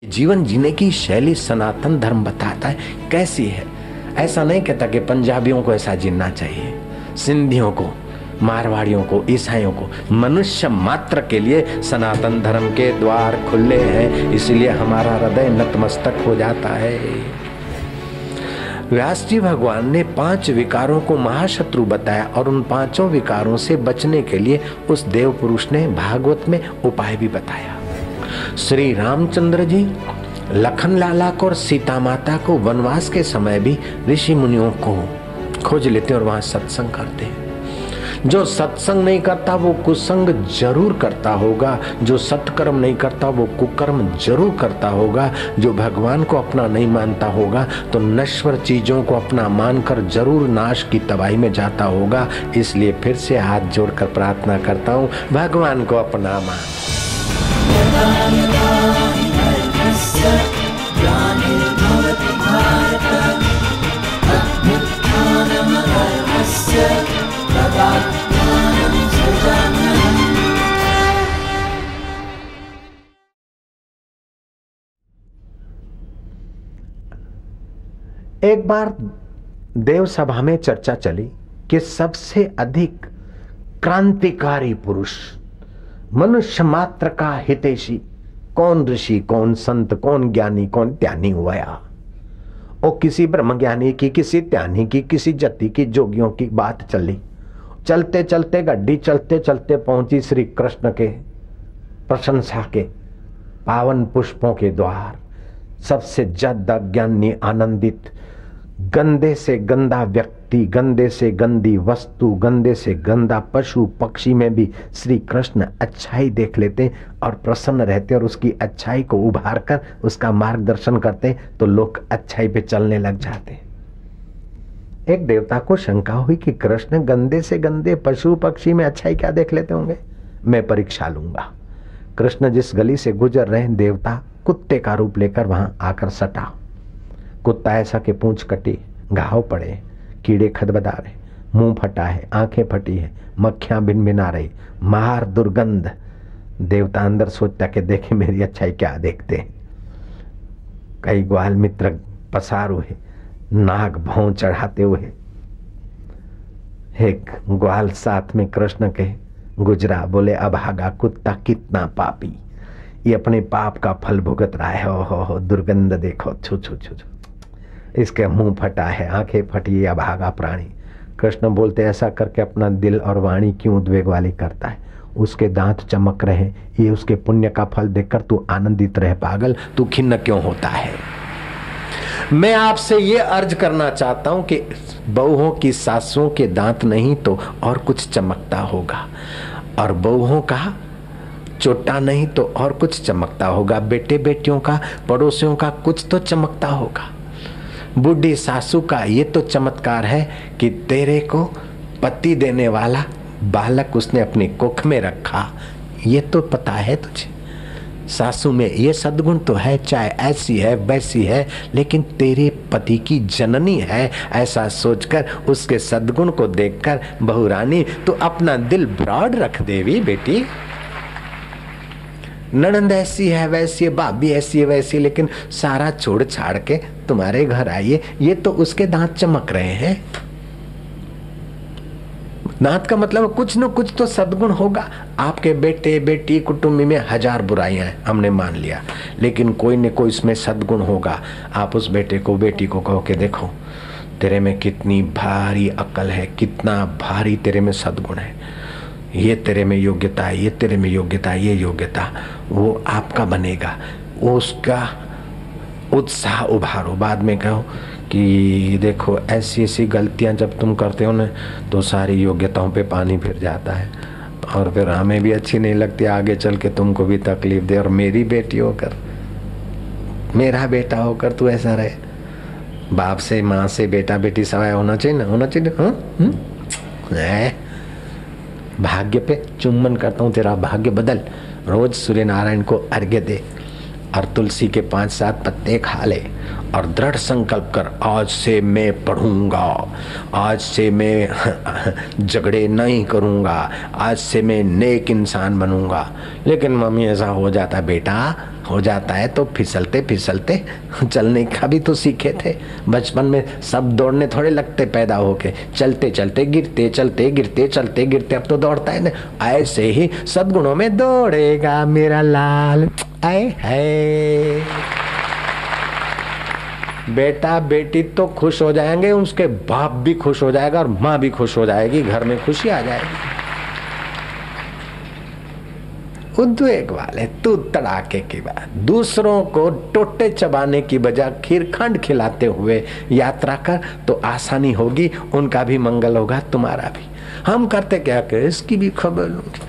जीवन जीने की शैली सनातन धर्म बताता है कैसी है। ऐसा नहीं कहता कि पंजाबियों को ऐसा जीना चाहिए, सिंधियों को, मारवाड़ियों को, ईसाइयों को। मनुष्य मात्र के लिए सनातन धर्म के द्वार खुले हैं, इसलिए हमारा हृदय नतमस्तक हो जाता है। व्यास जी भगवान ने 5 विकारों को महाशत्रु बताया और उन 5 विकारों से बचने के लिए उस देव पुरुष ने भागवत में उपाय भी बताया। श्री रामचंद्र जी लखन लाला को और सीता माता को वनवास के समय भी ऋषि मुनियों को खोज लेते और वहां सत्संग करते हैं। जो सत्संग नहीं करता वो कुसंग जरूर करता होगा, जो सत्कर्म नहीं करता वो कुकर्म जरूर करता होगा, जो भगवान को अपना नहीं मानता होगा तो नश्वर चीजों को अपना मानकर जरूर नाश की तबाही में जाता होगा। इसलिए फिर से हाथ जोड़कर प्रार्थना करता हूँ, भगवान को अपना मान। एक बार देव सभा में चर्चा चली कि सबसे अधिक क्रांतिकारी पुरुष, मनुष्य मात्र का हितैषी कौन ऋषि, कौन संत, कौन ज्ञानी, कौन त्यानी हुआ। और किसी ब्रह्मज्ञानी की, किसी त्यानी की, किसी जति की, जोगियों की बात चली। चलते चलते गड्डी चलते चलते पहुंची श्री कृष्ण के प्रशंसा के पावन पुष्पों के द्वार। सबसे ज्यादा ज्ञानी, आनंदित, गंदे से गंदा व्यक्ति, गंदे से गंदी वस्तु, गंदे से गंदा पशु पक्षी में भी श्री कृष्ण अच्छाई देख लेते और प्रसन्न रहते और उसकी अच्छाई को उभार कर उसका मार्गदर्शन करते तो लोग अच्छाई पे चलने लग जाते। एक देवता को शंका हुई कि कृष्ण गंदे से गंदे पशु पक्षी में अच्छाई क्या देख लेते होंगे, मैं परीक्षा लूंगा। कृष्ण जिस गली से गुजर रहे देवता कुत्ते का रूप लेकर वहां आकर सटा। कुत्ता ऐसा कि पूंछ कटी, घाव पड़े, कीड़े खदबदा रहे, मुंह फटा है, आंखें फटी है, मक्खियां भिनभिना रही, मार दुर्गंध। देवता अंदर सोचता कि देखे मेरी अच्छाई क्या देखते हैं। कई ग्वाल मित्र पसार हुए, नाग भौं चढ़ाते हुए। एक ग्वाल साथ में कृष्ण के गुजरा, बोले अभागा कुत्ता कितना पापी, ये अपने पाप का फल भुगत रहा है। हो दुर्गंध देखो, छू छू छू छू, इसके मुंह फटा है, आंखें फटी है, अभागा प्राणी। कृष्ण बोलते ऐसा करके अपना दिल और वाणी क्यों उद्वेग वाली करता है, उसके दांत चमक रहे, ये उसके पुण्य का फल देखकर तू आनंदित रह पागल, तू खिन्न क्यों होता है। मैं आपसे ये अर्ज करना चाहता हूं कि बहुओं की सासुओं के दांत नहीं तो और कुछ चमकता होगा, और बहुओं का चोटा नहीं तो और कुछ चमकता होगा, बेटे बेटियों का, पड़ोसियों का कुछ तो चमकता होगा। बूढ़ी सासू का ये तो चमत्कार है कि तेरे को पति देने वाला बालक उसने अपनी कुख में रखा, ये तो पता है तुझे। सासू में ये सद्गुण तो है, चाहे ऐसी है वैसी है, लेकिन तेरे पति की जननी है, ऐसा सोचकर उसके सद्गुण को देखकर बहुरानी तो अपना दिल ब्रॉड रख देवी बेटी। ननंद ऐसी है वैसी है, भाभी ऐसी है वैसी, लेकिन सारा छोड़ छाड़ के तुम्हारे घर आइए, ये तो उसके दांत चमक रहे हैं। दांत का मतलब कुछ न कुछ तो सद्गुण होगा। आपके बेटे बेटी कुटुंब में 1000 बुराइयां हैं, हमने मान लिया, लेकिन कोई न कोई इसमें सद्गुण होगा। आप उस बेटे को बेटी को कहो कि देखो तेरे में कितनी भारी अकल है, कितना भारी तेरे में सद्गुण है, ये तेरे में योग्यता है, ये तेरे में योग्यता है, ये योग्यता, वो आपका बनेगा। वो उसका उत्साह उभारो। बाद में कहो कि देखो ऐसी ऐसी गलतियां जब तुम करते हो ना तो सारी योग्यताओं पे पानी फिर जाता है और फिर हमें भी अच्छी नहीं लगती, आगे चल के तुमको भी तकलीफ दे। और मेरी बेटी होकर, मेरा बेटा होकर तू ऐसा रहे। बाप से माँ से बेटा बेटी सवाय होना चाहिए ना, होना चाहिए। हाँ भाग्य पे चुम्बन करता हूँ, तेरा भाग्य बदल। रोज सूर्य नारायण को अर्घ्य दे, और तुलसी के 5-7 पत्ते खा ले और दृढ़ संकल्प कर, आज से मैं पढ़ूंगा, आज से मैं झगड़े नहीं करूंगा, आज से मैं नेक इंसान बनूंगा। लेकिन मम्मी ऐसा हो जाता बेटा, हो जाता है तो फिसलते फिसलते चलने का भी तो सीखे थे। बचपन में सब दौड़ने थोड़े लगते पैदा होके, चलते चलते गिरते, चलते गिरते, चलते गिरते, अब तो दौड़ता है ना। ऐसे ही सद्गुणों में दौड़ेगा मेरा लाल, आए है। बेटा बेटी तो खुश हो जाएंगे, उसके बाप भी खुश हो जाएगा और माँ भी खुश हो जाएगी, घर में खुशी आ जाएगी। उद्वेग वाले तू तड़ाके की बात, दूसरों को टोटे चबाने की बजाय खीरखंड खिलाते हुए यात्रा कर तो आसानी होगी, उनका भी मंगल होगा, तुम्हारा भी। हम करते क्या कि इसकी भी खबर लूंगी।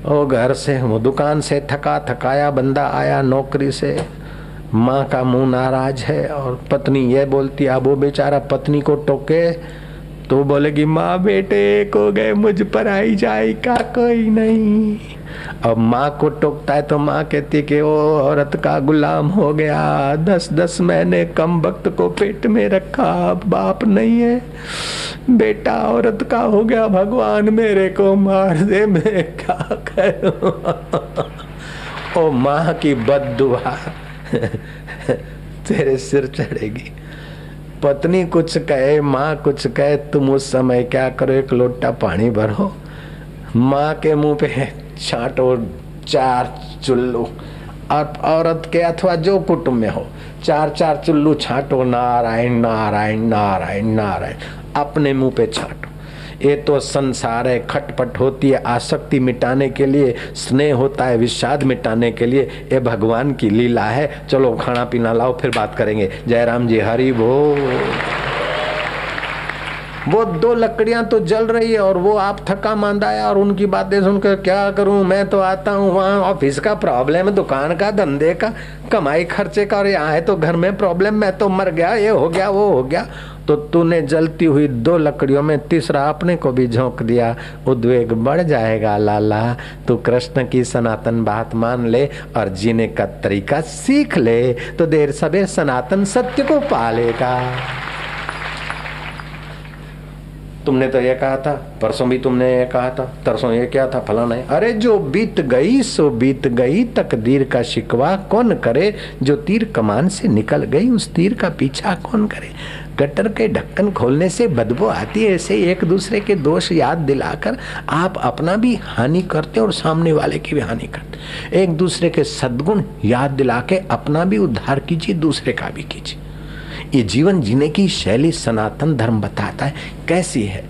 वो घर से, वो दुकान से थका थकाया बंदा आया नौकरी से, माँ का मुंह नाराज है और पत्नी ये बोलती, अब वो बेचारा पत्नी को टोके तो बोलेगी माँ बेटे को गए मुझ पर आई जाए का कोई नहीं। अब माँ को टोकता है तो माँ कहती कि वो औरत का गुलाम हो गया, 10-10 महीने कम वक्त को पेट में रखा, बाप नहीं है, बेटा औरत का हो गया, भगवान मेरे को मार दे, मैं क्या करूं। ओ माँ की बद्दुआ तेरे सिर चढ़ेगी। पत्नी कुछ कहे, माँ कुछ कहे, तुम उस समय क्या करो, एक लोटा पानी भरो, माँ के मुंह पे छांटो 4 चुल्लू, और औरत के अथवा जो कुटुंब में हो 4-4 चुल्लू छांटो, नारायण नारायण नारायण नारायण, अपने मुंह पे छांटो। ये तो संसार है, खटपट होती है आसक्ति मिटाने के लिए, स्नेह होता है विषाद मिटाने के लिए, ये भगवान की लीला है। चलो खाना पीना लाओ, फिर बात करेंगे। जय राम जी, हरि बोल। वो 2 लकड़ियां तो जल रही है और वो आप थका मांदा है और उनकी बातें सुनकर क्या करूं, मैं तो आता हूं वहां ऑफिस का प्रॉब्लम, दुकान का, धंधे का, कमाई खर्चे का, और यहाँ है तो घर में प्रॉब्लम, मैं तो मर गया, ये हो गया वो हो गया। तो तूने जलती हुई 2 लकड़ियों में तीसरा अपने को भी झोंक दिया, उद्वेग बढ़ जाएगा लाला। तू कृष्ण की सनातन बात मान ले और जीने का तरीका सीख ले तो देर सबेर सनातन सत्य को पालेगा। तुमने तो ये कहा था, परसों भी तुमने ये कहा था, तरसों ये क्या था, फलाना है। अरे जो बीत गई सो बीत गई, तकदीर का शिकवा कौन करे, जो तीर कमान से निकल गई उस तीर का पीछा कौन करे। गटर के ढक्कन खोलने से बदबू आती है, ऐसे एक दूसरे के दोष याद दिलाकर आप अपना भी हानि करते और सामने वाले की भी हानि करते। एक दूसरे के सद्गुण याद दिला के अपना भी उद्धार कीजिए, दूसरे का भी कीजिए। ये जीवन जीने की शैली सनातन धर्म बताता है कैसी है।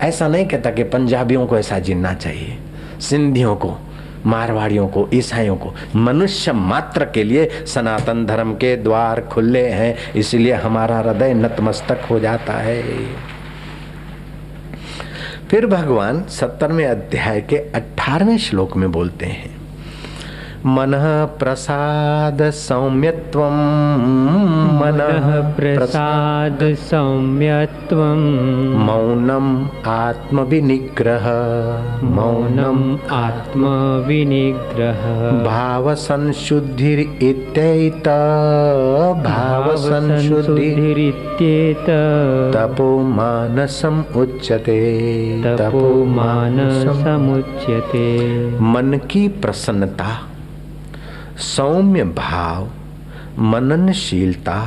ऐसा नहीं कहता कि पंजाबियों को ऐसा जीना चाहिए, सिंधियों को, मारवाड़ियों को, ईसाइयों को, मनुष्य मात्र के लिए सनातन धर्म के द्वार खुले हैं, इसलिए हमारा हृदय नतमस्तक हो जाता है। फिर भगवान 17वें अध्याय के 18वें श्लोक में बोलते हैं, मनः प्रसाद सौम्यत्वं, मनः प्रसाद सौम्यत्वं, मौनम आत्मविनिग्रह, मौनम आत्मविनिग्रह, भाव संशुद्धिर इत्येत, भाव संशुद्धिर इत्येत, तपो मानसम उच्यते, तपो मानसम उच्यते। मन की प्रसन्नता, सौम्य भाव, मननशीलता,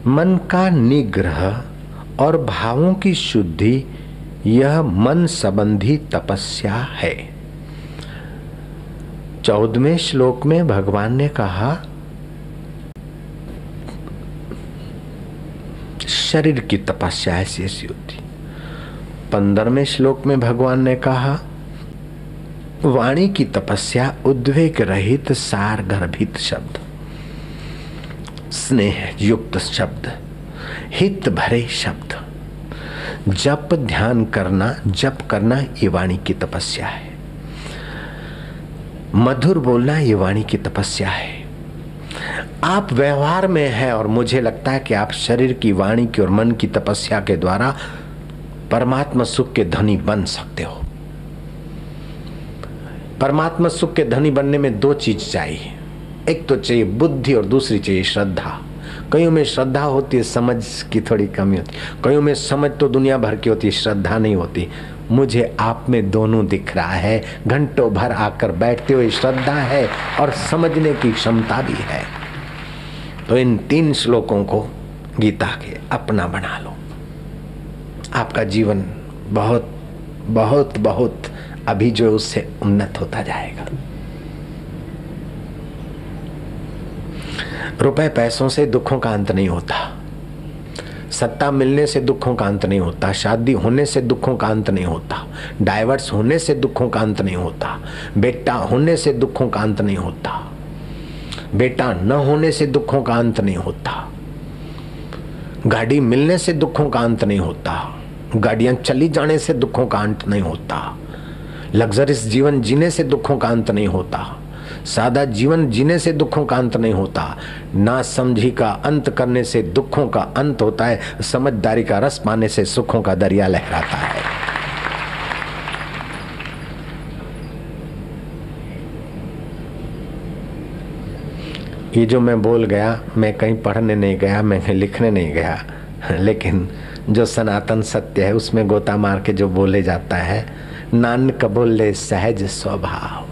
मन का निग्रह और भावों की शुद्धि, यह मन संबंधी तपस्या है। 14वें श्लोक में भगवान ने कहा शरीर की तपस्या ऐसी ऐसी होती। 15वें श्लोक में भगवान ने कहा वाणी की तपस्या, उद्वेग रहित सार गर्भित शब्द, स्नेह युक्त शब्द, हित भरे शब्द, जप ध्यान करना, जप करना, ये वाणी की तपस्या है। मधुर बोलना, ये वाणी की तपस्या है। आप व्यवहार में है और मुझे लगता है कि आप शरीर की, वाणी की और मन की तपस्या के द्वारा परमात्मा सुख के धनी बन सकते हो। परमात्मा सुख के धनी बनने में 2 चीज चाहिए, एक तो चाहिए बुद्धि और दूसरी चाहिए श्रद्धा। कईयों में श्रद्धा होती है, समझ की थोड़ी कमी होती है। कईयों में समझ तो दुनिया भर की होती है, श्रद्धा नहीं होती। मुझे आप में दोनों दिख रहा है। घंटों भर आकर बैठते हुए श्रद्धा है और समझने की क्षमता भी है। तो इन 3 श्लोकों को गीता के अपना बना लो, आपका जीवन बहुत बहुत बहुत अभी जो उससे उन्नत होता जाएगा। रुपए पैसों से दुखों का अंत नहीं होता, सत्ता मिलने से दुखों का अंत नहीं होता, शादी होने से दुखों का अंत नहीं होता, डाइवर्स होने से दुखों का अंत नहीं होता, बेटा होने से दुखों का अंत नहीं होता, बेटा न होने से दुखों का अंत नहीं होता, गाड़ी मिलने से दुखों का अंत नहीं होता, गाड़ियां चली जाने से दुखों का अंत नहीं होता, लग्जरियस जीवन जीने से दुखों का अंत नहीं होता, सादा जीवन जीने से दुखों का अंत नहीं होता, ना समझी का अंत करने से दुखों का अंत होता है, समझदारी का रस पाने से सुखों का दरिया लहराता है। ये जो मैं बोल गया, मैं कहीं पढ़ने नहीं गया, मैं कहीं लिखने नहीं गया, लेकिन जो सनातन सत्य है उसमें गोता मार के जो बोले जाता है, नानक बोले सहज स्वभाव।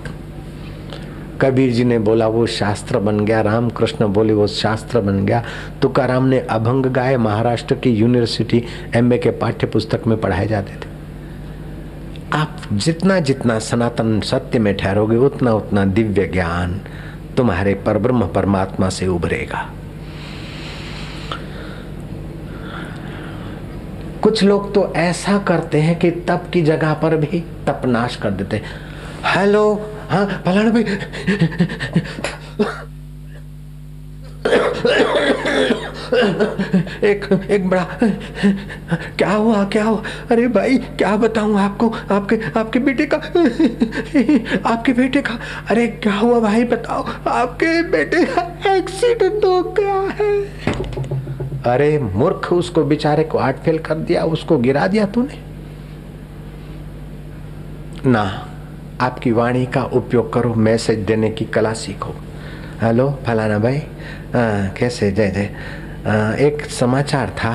कबीर जी ने बोला वो शास्त्र बन गया, रामकृष्ण बोले वो शास्त्र बन गया, तुकाराम ने अभंग गाए, महाराष्ट्र की यूनिवर्सिटी एमए के पाठ्य पुस्तक में पढ़ाए जाते थे। आप जितना जितना सनातन सत्य में ठहरोगे उतना उतना दिव्य ज्ञान तुम्हारे परब्रह्म परमात्मा से उभरेगा। कुछ लोग तो ऐसा करते हैं कि तप की जगह पर भी तप नाश कर देते हैं। हेलो, हाँ फलाना भाई, एक बड़ा, क्या हुआ क्या हुआ? अरे भाई क्या बताऊं आपको, आपके बेटे का, आपके बेटे का, अरे क्या हुआ भाई बताओ, आपके बेटे का एक्सीडेंट हो गया है। अरे मूर्ख, उसको बेचारे को हार्ट फेल कर दिया, उसको गिरा दिया तूने ना। आपकी वाणी का उपयोग करो, मैसेज देने की कला सीखो। हेलो फलाना भाई, कैसे, जय जय, एक समाचार था,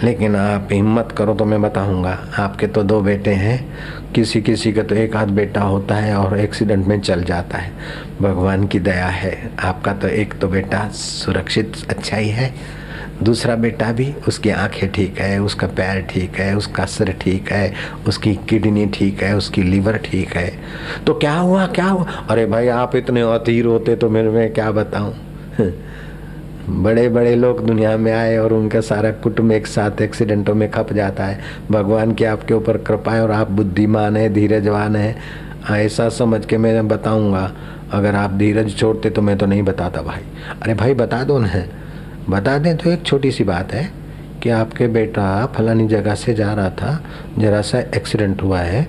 लेकिन आप हिम्मत करो तो मैं बताऊंगा। आपके तो 2 बेटे हैं, किसी किसी का तो एक आध बेटा होता है और एक्सीडेंट में चल जाता है। भगवान की दया है, आपका तो एक तो बेटा सुरक्षित अच्छा ही है, दूसरा बेटा भी, उसकी आंखें ठीक है, उसका पैर ठीक है, उसका सिर ठीक है, उसकी किडनी ठीक है, उसकी लीवर ठीक है। तो क्या हुआ क्या हुआ? अरे भाई आप इतने अधीर होते तो मैं क्या बताऊं। बड़े बड़े लोग दुनिया में आए और उनका सारा कुटुंब एक साथ एक्सीडेंटों में खप जाता है। भगवान की आपके ऊपर कृपा है और आप बुद्धिमान है, धीरजवान है, ऐसा समझ के मैं बताऊंगा। अगर आप धीरज छोड़ते तो मैं तो नहीं बताता भाई। अरे भाई बता दो ना, बता दें तो एक छोटी सी बात है कि आपके बेटा फलानी जगह से जा रहा था, जरा सा एक्सीडेंट हुआ है।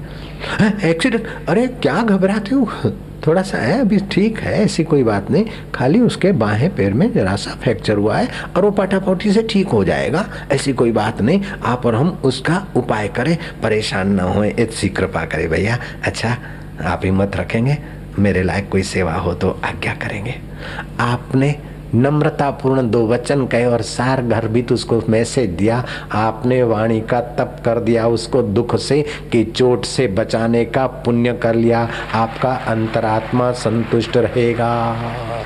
एक्सीडेंट? अरे क्या घबराते हो, थोड़ा सा है, अभी ठीक है, ऐसी कोई बात नहीं, खाली उसके बाहें पैर में जरा सा फ्रैक्चर हुआ है और वो पाटापोटी से ठीक हो जाएगा, ऐसी कोई बात नहीं। आप और हम उसका उपाय करें, परेशान ना होए, ऐसी कृपा करें भैया। अच्छा आप हिम्मत रखेंगे, मेरे लायक कोई सेवा हो तो आज्ञा करेंगे। आपने नम्रता पूर्ण 2 वचन कहे और सार गर्भित उसको मैसेज दिया। आपने वाणी का तप कर दिया, उसको दुख से कि चोट से बचाने का पुण्य कर लिया। आपका अंतरात्मा संतुष्ट रहेगा।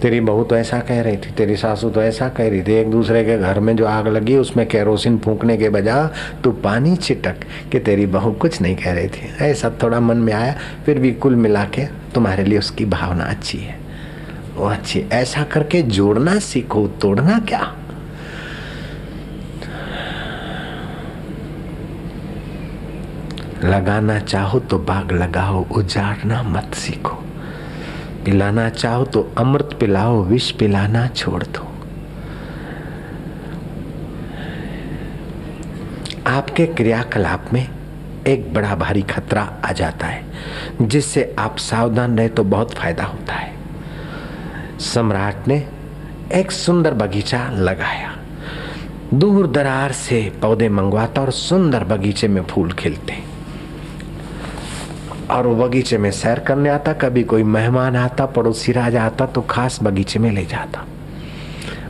तेरी बहू तो ऐसा कह रही थी, तेरी सासू तो ऐसा कह रही थी, एक दूसरे के घर में जो आग लगी उसमें केरोसिन फूंकने के बजाय तू पानी छिटक कि तेरी बहू कुछ नहीं कह रही थी। ऐसा थोड़ा मन में आया, फिर भी कुल मिला के तुम्हारे लिए उसकी भावना अच्छी है, वो अच्छी। ऐसा करके जोड़ना सीखो, तोड़ना क्या। लगाना चाहो तो बाग लगाओ, उजाड़ना मत सीखो। पिलाना चाहो तो अमृत पिलाओ, विष पिलाना छोड़ दो। आपके क्रियाकलाप में एक बड़ा भारी खतरा आ जाता है, जिससे आप सावधान रहे तो बहुत फायदा होता है। सम्राट ने एक सुंदर बगीचा लगाया, दूर दरार से पौधे मंगवाता और सुंदर बगीचे में फूल खिलते। और वो बगीचे में सैर करने आता। कभी कोई मेहमान आता, पड़ोसी राजा आता तो खास बगीचे में ले जाता।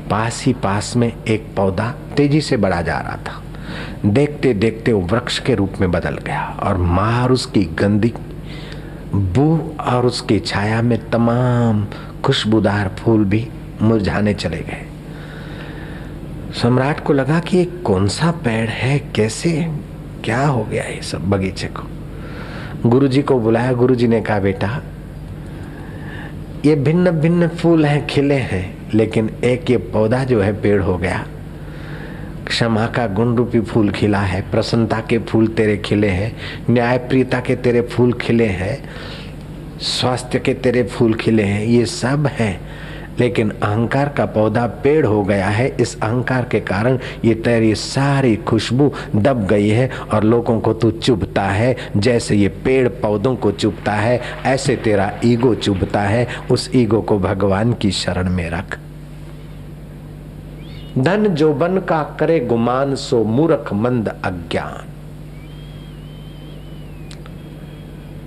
पास ही पास में एक पौधा तेजी से बढ़ा जा रहा था। देखते देखते वो वृक्ष के रूप में बदल गया और मार उसकी गंदी बू और उसकी छाया में तमाम खुशबूदार फूल भी मुरझाने चले गए। सम्राट को लगा कि ये कौन सा पेड़ है, कैसे क्या हो गया ये सब बगीचे को। गुरुजी को बुलाया। गुरुजी ने कहा, बेटा ये भिन्न भिन्न फूल हैं, खिले हैं, लेकिन एक ये पौधा जो है पेड़ हो गया। क्षमा का गुण रूपी फूल खिला है, प्रसन्नता के फूल तेरे खिले हैं, न्यायप्रियता के तेरे फूल खिले हैं, स्वास्थ्य के तेरे फूल खिले हैं, ये सब हैं, लेकिन अहंकार का पौधा पेड़ हो गया है। इस अहंकार के कारण ये तेरी सारी खुशबू दब गई है और लोगों को तू चुभता है। जैसे ये पेड़ पौधों को चुभता है, ऐसे तेरा ईगो चुभता है। उस ईगो को भगवान की शरण में रख। धन जोबन का करे गुमान, सो मूर्ख मंद अज्ञान।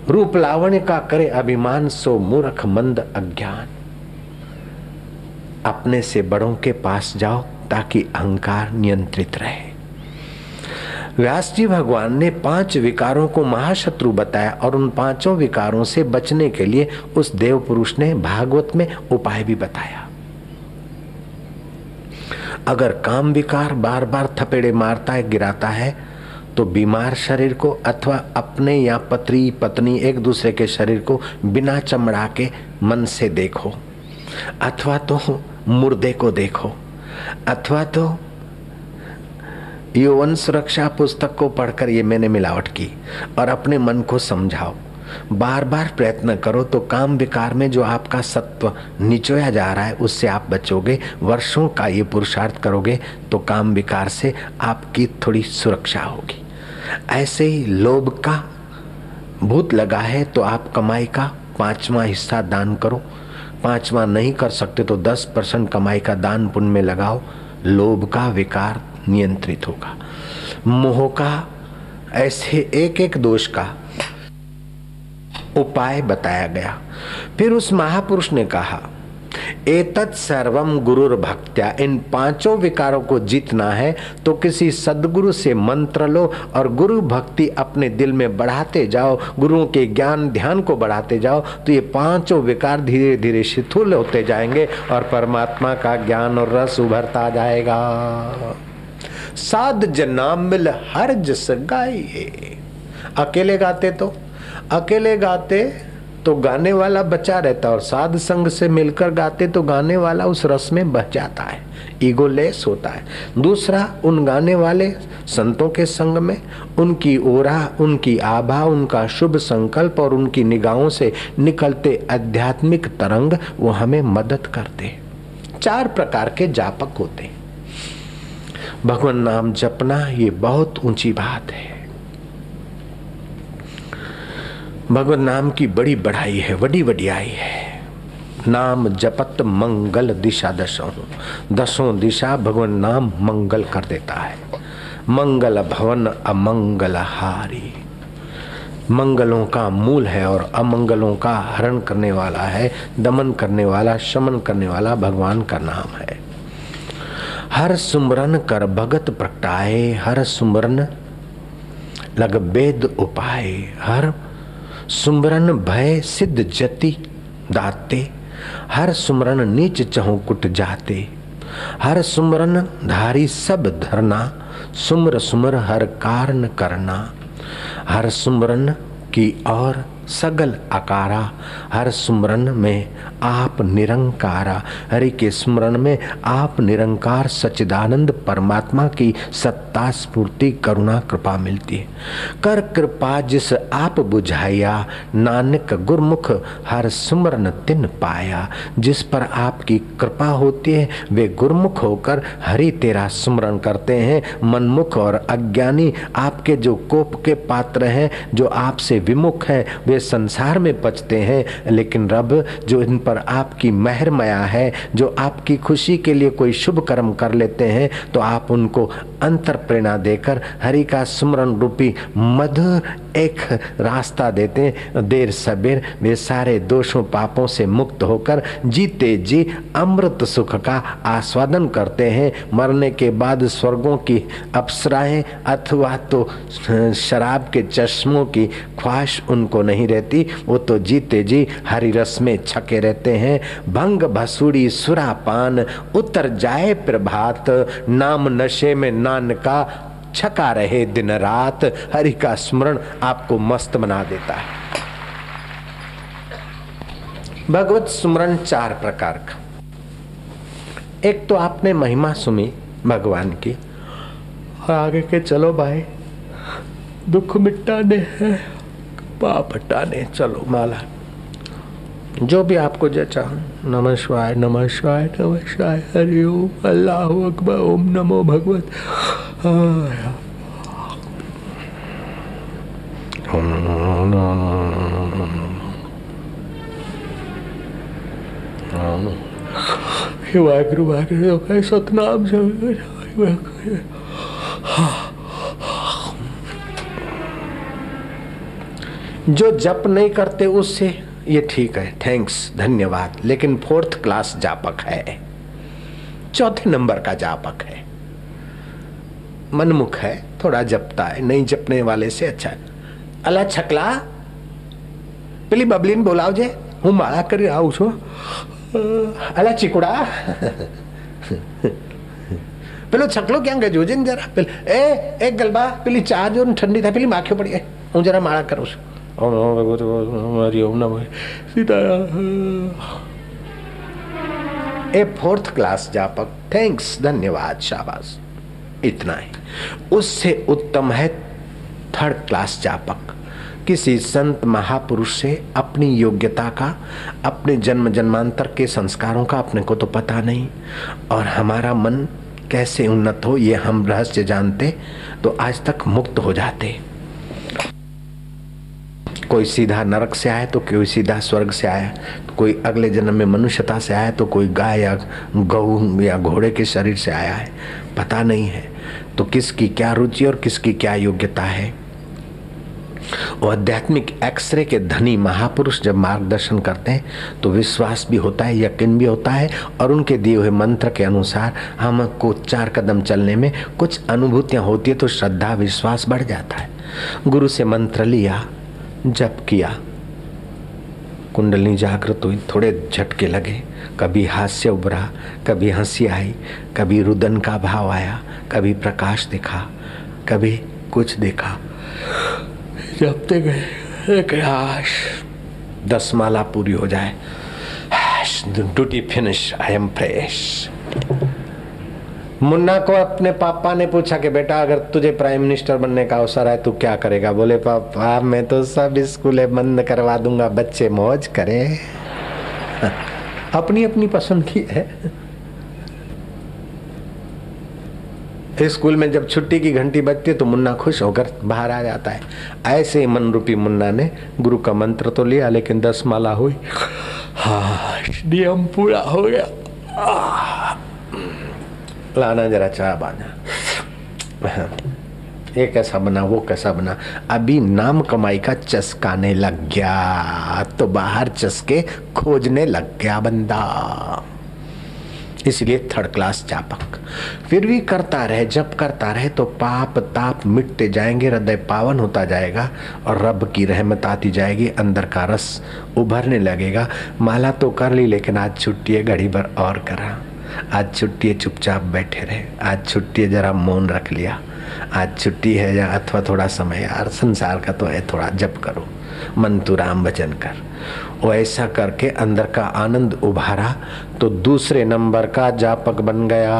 रूप लावण्य का करे अभिमान, सो मूर्ख मंद अज्ञान। अपने से बड़ों के पास जाओ ताकि अहंकार नियंत्रित रहे। व्यास जी भगवान ने 5 विकारों को महाशत्रु बताया और उन 5 विकारों से बचने के लिए उस देव पुरुष ने भागवत में उपाय भी बताया। अगर काम विकार बार बार थपेड़े मारता है, गिराता है, तो बीमार शरीर को अथवा अपने या पति पत्नी एक दूसरे के शरीर को बिना चमड़ा के मन से देखो, अथवा तो मुर्दे को देखो, अथवा तो यौवन सुरक्षा पुस्तक को पढ़कर ये मैंने मिलावट की, और अपने मन को समझाओ। बार बार प्रयत्न करो तो काम विकार में जो आपका सत्व निचोया जा रहा है उससे आप बचोगे। वर्षों का ये पुरुषार्थ करोगे तो काम विकार से आपकी थोड़ी सुरक्षा होगी। ऐसे ही लोभ का भूत लगा है तो आप कमाई का 5वां हिस्सा दान करो। 5वां नहीं कर सकते तो 10% कमाई का दान पुण्य में लगाओ। लोभ का विकार नियंत्रित होगा। मोह का, ऐसे एक एक दोष का उपाय बताया गया। फिर उस महापुरुष ने कहा, एतत् सर्वम गुरुर भक्त्या। इन 5 विकारों को जीतना है तो किसी सद्गुरु से मंत्र लो और गुरु भक्ति अपने दिल में बढ़ाते जाओ। गुरुओं के ज्ञान ध्यान को बढ़ाते जाओ तो ये 5 विकार धीरे धीरे शिथिल होते जाएंगे और परमात्मा का ज्ञान और रस उभरता जाएगा। साध जना मिल हर जस गाइए। अकेले गाते तो गाने वाला बचा रहता, और साध संग से मिलकर गाते तो गाने वाला उस रस में बह जाता है, ईगो लेस होता है। दूसरा, उन गाने वाले संतों के संग में उनकी ओरा, उनकी आभा, उनका शुभ संकल्प और उनकी निगाहों से निकलते आध्यात्मिक तरंग वो हमें मदद करते। 4 प्रकार के जापक होते। भगवान नाम जपना ये बहुत ऊंची बात है। भगवान नाम की बड़ी बढ़ाई है, बड़ी वडियाई है। नाम जपत मंगल दिशा दसों दिशा भगवान नाम मंगल कर देता है। मंगल भवन अमंगल हारी। मंगलों का मूल है और अमंगलों का हरण करने वाला है, दमन करने वाला, शमन करने वाला भगवान का नाम है। हर सुमरन कर भगत प्रगटाए, हर सुमरन लग वेद उपाय। हर सुमरन भय सिद्ध जति दाते, हर सुमरन नीच चहु कुट जाते। हर सुमरन धारी सब धरना, सुमर सुमर हर कारण करना। हर सुमरन की और सगल आकारा, हर सुमरन में आप निरंकारा। हरि के स्मरण में आप निरंकार सच्चिदानंद परमात्मा की सत्ता स्फूर्ति करुणा कृपा मिलती है। कर कृपा जिस आप बुझाया, नानक गुरमुख हर सुमरन तिन पाया। जिस पर आपकी कृपा होती है वे गुरमुख होकर हरि तेरा सुमरण करते हैं। मनमुख और अज्ञानी आपके जो कोप के पात्र हैं, जो आपसे विमुख हैं, वे संसार में पचते हैं। लेकिन रब जो इन पर आपकी मेहर माया है, जो आपकी खुशी के लिए कोई शुभ कर्म कर लेते हैं, तो आप उनको अंतर प्रेरणा देकर हरि का सुमरण रूपी मधुर एक रास्ता देते हैं। देर सबेर वे सारे दोषों पापों से मुक्त होकर जीते जी अमृत सुख का आस्वादन करते हैं। मरने के बाद स्वर्गों की अप्सराएं अथवा तो शराब के चश्मों की ख्वाहिश उनको नहीं रहती, वो तो जीते जी हरि रस में छके रहते हैं। भंग भसूड़ी सुरापान उतर जाए प्रभात, नाम नशे में नान का छका रहे दिन रात। हरि का स्मरण आपको मस्त बना देता है। भगवत स्मरण 4 प्रकार का। एक तो आपने महिमा सुनी भगवान की, आगे के चलो भाई, दुख मिटाने हैं, पाप हटाने चलो माला। जो भी आपको जचा, नमः शिवाय नमः शिवाय नमः शिवाय, हरि ओम, अल्लाह अकबर, ओम नमो भगवत। वाहिगुरु वाहिगुरु सतनाम। जो जप नहीं करते उससे ये ठीक है, थैंक्स, धन्यवाद, लेकिन 4th क्लास जापक है, 4थे नंबर का जापक है, मनमुख है, थोड़ा जपता है, नहीं जपने वाले से अच्छा है। अला छकला पेली बबलीन बोलाव जे, हूँ माला कर आऊ छो। अला चिकुड़ा पेलो छकलो क्या गजो जे जरा पेल एक गलबा पेली चा जो ठंडी था पेली माखियो पड़ी है, हूँ जरा माला करूँ छो। ए 4th क्लास जापक, थैंक्स, धन्यवाद, शाबाश, इतना ही। उससे उत्तम है 3rd क्लास जापक। किसी संत महापुरुष से अपनी योग्यता का, अपने जन्म जन्मांतर के संस्कारों का अपने को तो पता नहीं, और हमारा मन कैसे उन्नत हो ये हम रहस्य जानते तो आज तक मुक्त हो जाते। कोई सीधा नरक से आया तो कोई सीधा स्वर्ग से आया, तो कोई अगले जन्म में मनुष्यता से आया, तो कोई गाय या गऊ या घोड़े के शरीर से आया है, पता नहीं है। तो किसकी क्या रुचि और किसकी क्या योग्यता है। वो आध्यात्मिक एक्सरे के धनी महापुरुष जब मार्गदर्शन करते हैं तो विश्वास भी होता है, यकीन भी होता है, और उनके दिए हुए मंत्र के अनुसार हमको 4 कदम चलने में कुछ अनुभूतियां होती है, तो श्रद्धा विश्वास बढ़ जाता है। गुरु से मंत्र लिया, जप किया, कुंडली जागृत हुई, थोड़े झटके लगे, कभी हास्य उभरा, कभी हंसी आई, कभी रुदन का भाव आया, कभी प्रकाश दिखा, कभी कुछ देखा, जपते गए। एक 10 माला पूरी हो जाए, duty finish, I am fresh. Munna को अपने पापा ने पूछा कि बेटा अगर तुझे प्राइम मिनिस्टर बनने का अवसर है तो क्या करेगा? बोले पापा मैं तो सब स्कूलें बंद करवा दूंगा, बच्चे मौज करें। अपनी अपनी पसंद की है। स्कूल में जब छुट्टी की घंटी बजती है तो मुन्ना खुश होकर बाहर आ जाता है। ऐसे ही मन रूपी मुन्ना ने गुरु का मंत्र तो लिया, लेकिन 10 माला हुई, हाँ नियम पूरा हो गया। लाना जरा चाह बाना, ये कैसा बना वो कैसा बना, अभी नाम कमाई का चस्काने लग गया तो बाहर चस्के खोजने लग गया बंदा। इसलिए 3rd क्लास जापक। फिर भी करता रहे, जब करता रहे तो पाप ताप मिटते जाएंगे, हृदय पावन होता जाएगा और रब की रहमत आती जाएगी, अंदर का रस उभरने लगेगा। माला तो कर ली, लेकिन आज छुट्टी है, घड़ी भर और करा। आज छुट्टी है, चुपचाप बैठे रहे। आज छुट्टी है, जरा मौन रख लिया। आज छुट्टी है या अथवा थोड़ा समय यार संसार का तो है, थोड़ा जप करो, मन तू राम भजन कर। वो ऐसा करके अंदर का आनंद उभारा तो दूसरे नंबर का जापक बन गया।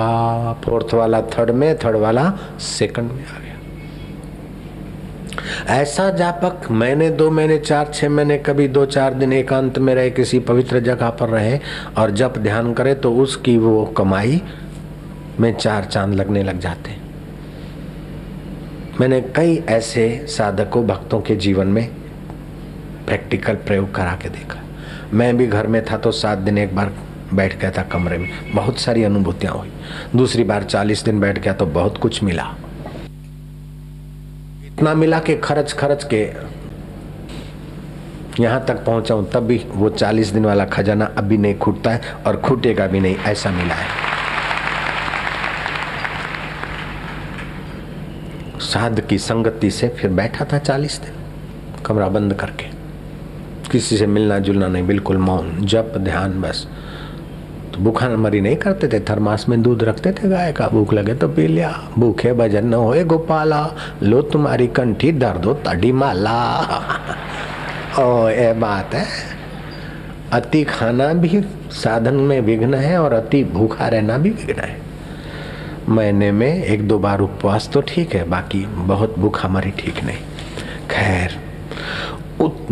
4th वाला 3rd में, 3rd वाला 2nd में आ गया। ऐसा जापक महीने 2 महीने 4-6 महीने, कभी 2-4 दिन एकांत में रहे, किसी पवित्र जगह पर रहे और जप ध्यान करे तो उसकी वो कमाई में 4 चांद लगने लग जाते। मैंने कई ऐसे साधकों भक्तों के जीवन में प्रैक्टिकल प्रयोग करा के देखा। मैं भी घर में था तो 7 दिन एक बार बैठ गया था कमरे में, बहुत सारी अनुभूतियां हुई। दूसरी बार 40 दिन बैठ गया तो बहुत कुछ मिला। इतना मिला के खर्च खर्च के यहां तक पहुंचा हूं, तब भी वो 40 दिन वाला खजाना अभी नहीं खूटता है और खूटेगा भी नहीं, ऐसा मिला है। साध की संगति से फिर बैठा था 40 दिन कमरा बंद करके, किसी से मिलना जुलना नहीं, बिल्कुल मौन, जप ध्यान बस। तो भूखा मरी नहीं करते थे, थर्मास में दूध रखते थे गाय का, भूख लगे तो पी लिया, भूखे भजन न होए गोपाला, लो तुम्हारी कंठी दर्द हो तड़ी माला। ओ ये बात है, अति खाना भी साधन में विघ्न है और अति भूखा रहना भी विघ्न है। महीने में 1-2 बार उपवास तो ठीक है, बाकी बहुत भूखा मरी ठीक नहीं। खैर,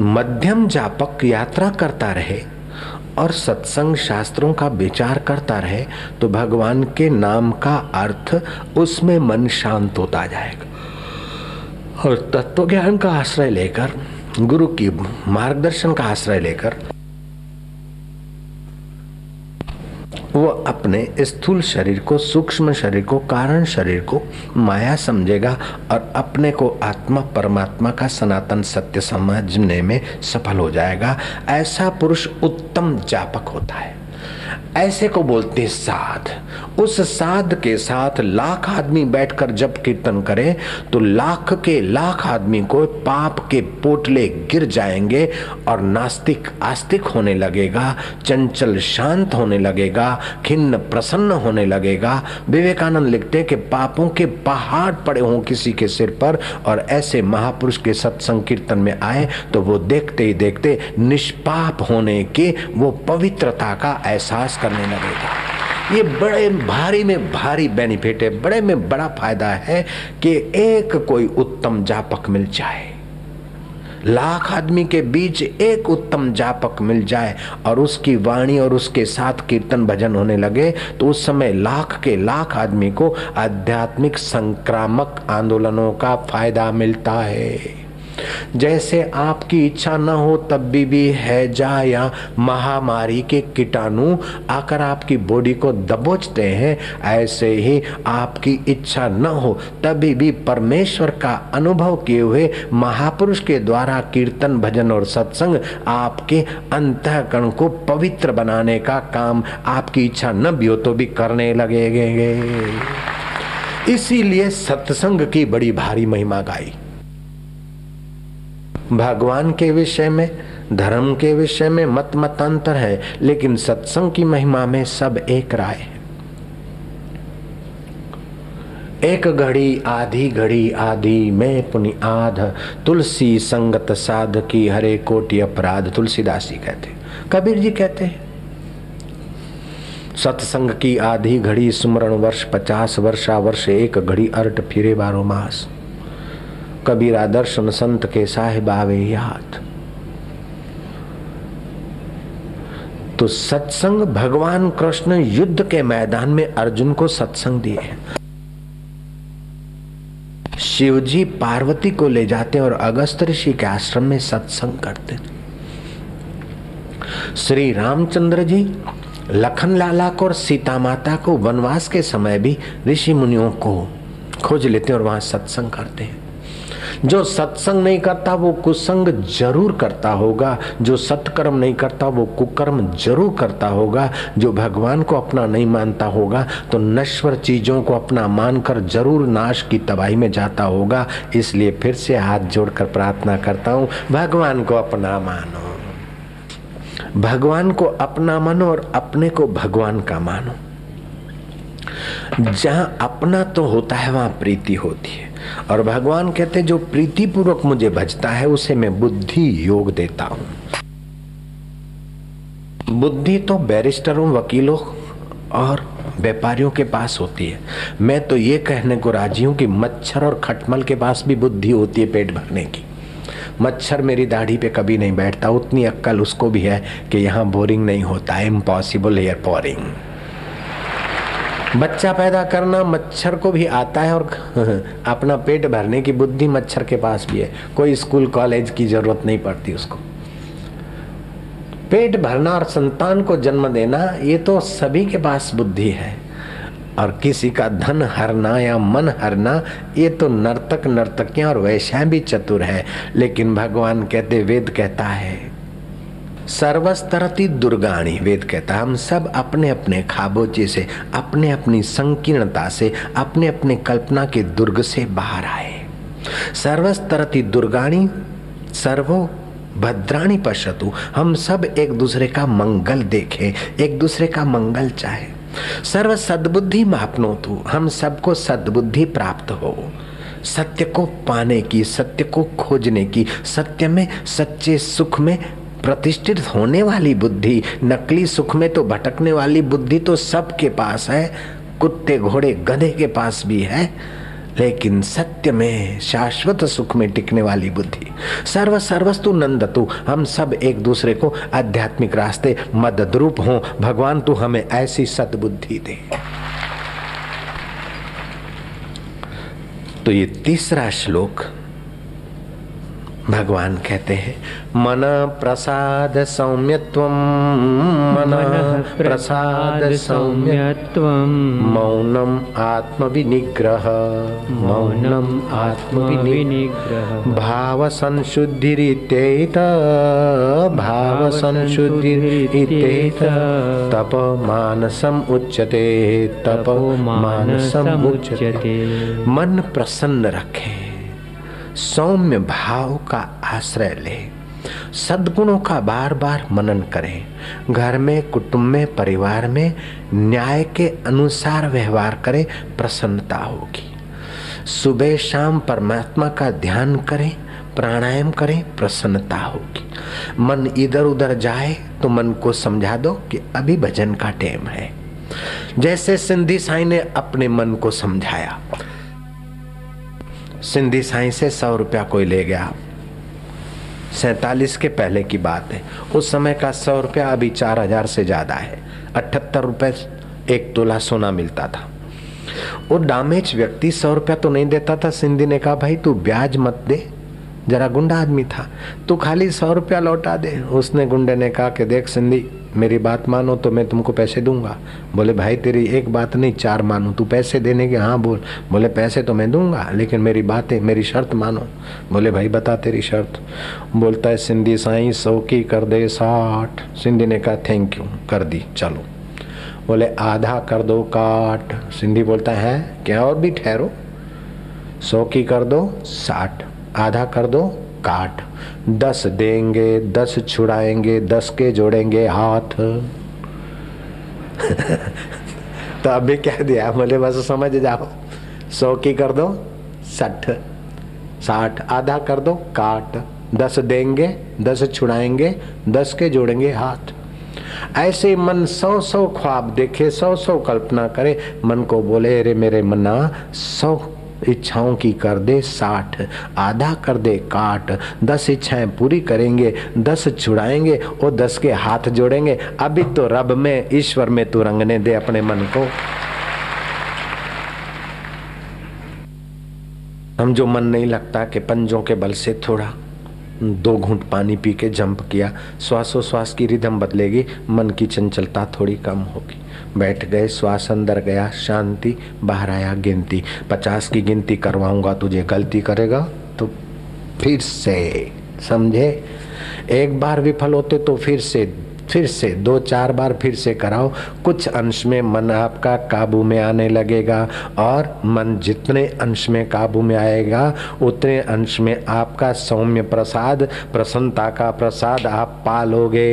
मध्यम जापक यात्रा करता रहे और सत्संग शास्त्रों का विचार करता रहे तो भगवान के नाम का अर्थ उसमें मन शांत होता जाएगा। और तत्व ज्ञान का आश्रय लेकर, गुरु की मार्गदर्शन का आश्रय लेकर वो अपने स्थूल शरीर को, सूक्ष्म शरीर को, कारण शरीर को माया समझेगा और अपने को आत्मा परमात्मा का सनातन सत्य समझने में सफल हो जाएगा। ऐसा पुरुष उत्तम जापक होता है। ऐसे को बोलते साध। उस साध के साथ लाख आदमी बैठकर जब कीर्तन करे तो लाख के लाख आदमी को पाप के पोटले गिर जाएंगे और नास्तिक आस्तिक होने लगेगा, चंचल शांत होने लगेगा, खिन्न प्रसन्न होने लगेगा। विवेकानंद लिखते कि पापों के पहाड़ पड़े हों किसी के सिर पर और ऐसे महापुरुष के सत्संग कीर्तन में आए तो वो देखते ही देखते निष्पाप होने की वो पवित्रता का एहसास करने लगेगा। ये बड़े भारी में भारी बेनिफिट है, बड़े में बड़ा फायदा है कि एक कोई उत्तम जापक मिल जाए, लाख आदमी के बीच एक उत्तम जापक मिल जाए और उसकी वाणी और उसके साथ कीर्तन भजन होने लगे तो उस समय लाख के लाख आदमी को आध्यात्मिक संक्रामक आंदोलनों का फायदा मिलता है। जैसे आपकी इच्छा न हो तब भी हैजा या महामारी के कीटाणु आकर आपकी बॉडी को दबोचते हैं, ऐसे ही आपकी इच्छा न हो तभी भी परमेश्वर का अनुभव किए हुए महापुरुष के द्वारा कीर्तन भजन और सत्संग आपके अंतःकरण को पवित्र बनाने का काम आपकी इच्छा न भी हो तो भी करने लगेंगे। इसीलिए सत्संग की बड़ी भारी महिमा गाई। भगवान के विषय में, धर्म के विषय में मत मतांतर है, लेकिन सत्संग की महिमा में सब एक राय है। एक घड़ी आधी में पुनि आध, तुलसी संगत साध की हरे कोटि अपराध। तुलसीदास जी कहते, कबीर जी कहते हैं सत्संग की आधी घड़ी सुमरण वर्ष 50 वर्षा वर्ष, एक घड़ी अरट फिरे 12 मास। कबीरा दर्शन संत के साहिब आवे याद। तो सत्संग भगवान कृष्ण युद्ध के मैदान में अर्जुन को सत्संग दिए। शिवजी पार्वती को ले जाते और अगस्त ऋषि के आश्रम में सत्संग करते। श्री रामचंद्र जी लखन लाला को और सीता माता को वनवास के समय भी ऋषि मुनियों को खोज लेते और वहां सत्संग करते हैं। जो सत्संग नहीं करता वो कुसंग जरूर करता होगा, जो सत्कर्म नहीं करता वो कुकर्म जरूर करता होगा, जो भगवान को अपना नहीं मानता होगा तो नश्वर चीजों को अपना मानकर जरूर नाश की तबाही में जाता होगा। इसलिए फिर से हाथ जोड़कर प्रार्थना करता हूं, भगवान को अपना मानो, भगवान को अपना मानो और अपने को भगवान का मानो। जहां अपना तो होता है वहां प्रीति होती है और भगवान कहते जो प्रीति पूर्वक मुझे भजता है उसे मैं बुद्धि योग देता हूं। बुद्धि तो बैरिस्टरों, वकीलों और व्यापारियों के पास होती है। मैं तो ये कहने को राजी हूं कि मच्छर और खटमल के पास भी बुद्धि होती है पेट भरने की। मच्छर मेरी दाढ़ी पे कभी नहीं बैठता, उतनी अक्कल उसको भी है कि यहाँ बोरिंग नहीं होता है, इम्पॉसिबल हेयर पोरिंग। बच्चा पैदा करना मच्छर को भी आता है और अपना पेट भरने की बुद्धि मच्छर के पास भी है। कोई स्कूल कॉलेज की जरूरत नहीं पड़ती उसको। पेट भरना और संतान को जन्म देना ये तो सभी के पास बुद्धि है। और किसी का धन हरना या मन हरना, ये तो नर्तक नर्तकियां और वैश्या भी चतुर है। लेकिन भगवान कहते, वेद कहता है सर्वस्तरति दुर्गाणी, वेद कहता है हम सब अपने अपने खाबोचे से, अपने अपनी संकीर्णता से, अपने अपने कल्पना के दुर्ग से बाहर आए। सर्वस्तरति दुर्गाणी सर्वो भद्राणी पश्यतु, हम सब एक दूसरे का मंगल देखें, एक दूसरे का मंगल चाहे। सर्व सद्बुद्धि मापनोतु, हम सबको सद्बुद्धि प्राप्त हो, सत्य को पाने की, सत्य को खोजने की, सत्य में सच्चे सुख में प्रतिष्ठित होने वाली बुद्धि। नकली सुख में तो भटकने वाली बुद्धि तो सबके पास है, कुत्ते घोड़े गधे के पास भी है, लेकिन सत्य में शाश्वत सुख में टिकने वाली बुद्धि। सर्वस्तु नंदतु, हम सब एक दूसरे को आध्यात्मिक रास्ते मददरूप हों। भगवान तू हमें ऐसी सद्बुद्धि दे। तो ये तीसरा श्लोक भगवान कहते हैं, मन प्रसाद सौम्यत्वम, मन प्रसाद सौम्यत्वम, मौनम आत्मविनिग्रह, मौनम आत्मविनिग्रह, भाव संशुद्धिरित्येत, भाव संशुद्धिरित्येत, तप मानसम उच्यते, तप मानसम उच्यते। मन प्रसन्न रखें, सौम्य भाव का आश्रय ले, सद्गुणों का बार बार मनन करें, घर में, कुटुंब में, परिवार में न्याय के अनुसार व्यवहार करें, प्रसन्नता होगी। सुबह शाम परमात्मा का ध्यान करें, प्राणायाम करें, प्रसन्नता होगी। मन इधर उधर जाए तो मन को समझा दो कि अभी भजन का टाइम है। जैसे सिंधी साईं ने अपने मन को समझाया। सिंधी साईं से 100 रुपया कोई ले गया, 47 के पहले की बात है। उस समय का 100 रुपया अभी 4000 से ज्यादा है। 78 रुपए 1 तोला सोना मिलता था। वो डामेज व्यक्ति 100 रुपया तो नहीं देता था। सिंधी ने कहा, भाई तू ब्याज मत दे, जरा गुंडा आदमी था, तू खाली 100 रुपया लौटा दे। उसने गुंडे ने कहा कि देख सिंधी, मेरी बात मानो तो मैं तुमको पैसे दूंगा। बोले भाई तेरी एक बात नहीं 4 मानो, तू पैसे देने के? हाँ बोल। बोले पैसे तो मैं दूंगा, लेकिन मेरी बात है, मेरी शर्त मानो। बोले भाई बता तेरी शर्त। बोलता है सिंधी साईं 100 की कर दे 60। सिंधी ने कहा थैंक यू, कर दी, चलो। बोले आधा कर दो काट। सिंधी बोलता है क्या और भी ठहरो, 100 की कर दो 60, आधा कर दो काट। 10 देंगे, 10 छुड़ाएंगे, 10 के जोड़ेंगे हाथ। तो अभी क्या दिया? बोले बस समझ जाओ, 100 की कर दो 60, 60 आधा कर दो काट, 10 देंगे, 10 छुड़ाएंगे, 10 के जोड़ेंगे हाथ। ऐसे मन 100 ख्वाब देखे, 100 कल्पना करे। मन को बोले अरे मेरे मना 100 इच्छाओं की कर दे 60, आधा कर दे काट। 10 इच्छाएं पूरी करेंगे, 10 छुड़ाएंगे और 10 के हाथ जोड़ेंगे। अभी तो रब में, ईश्वर में तू रंगने दे अपने मन को। हम जो मन नहीं लगता कि पंजों के बल से थोड़ा 2 घूंट पानी पी के जंप किया, श्वासोश्वास की रिदम बदलेगी, मन की चंचलता थोड़ी कम होगी। बैठ गए, श्वास अंदर गया, शांति, बाहर आया गिनती। 50 की गिनती करवाऊंगा तुझे, गलती करेगा तो फिर से, समझे? एक बार विफल होते तो फिर से 2-4 बार फिर से कराओ। कुछ अंश में मन आपका काबू में आने लगेगा, और मन जितने अंश में काबू में आएगा उतने अंश में आपका सौम्य प्रसाद, प्रसन्नता का प्रसाद आप पालोगे।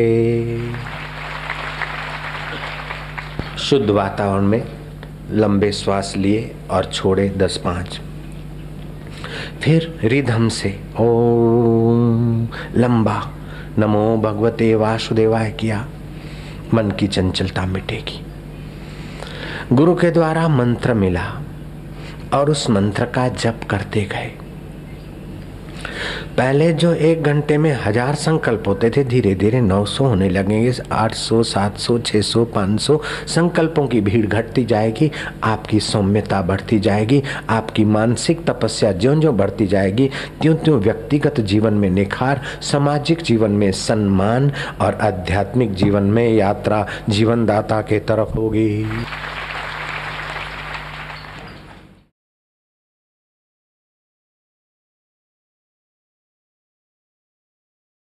शुद्ध वातावरण में लंबे श्वास लिए और छोड़े 10-5। फिर रिदम से ओम लंबा नमो भगवते वासुदेवाय किया, मन की चंचलता मिटेगी। गुरु के द्वारा मंत्र मिला और उस मंत्र का जप करते गए। पहले जो 1 घंटे में 1000 संकल्प होते थे, धीरे धीरे 900 होने लगेंगे, 800, 700, 600, 500 संकल्पों की भीड़ घटती जाएगी। आपकी सौम्यता बढ़ती जाएगी, आपकी मानसिक तपस्या ज्यों-ज्यों बढ़ती जाएगी, त्यों-त्यों व्यक्तिगत जीवन में निखार, सामाजिक जीवन में सम्मान और आध्यात्मिक जीवन में यात्रा जीवनदाता के तरफ होगी।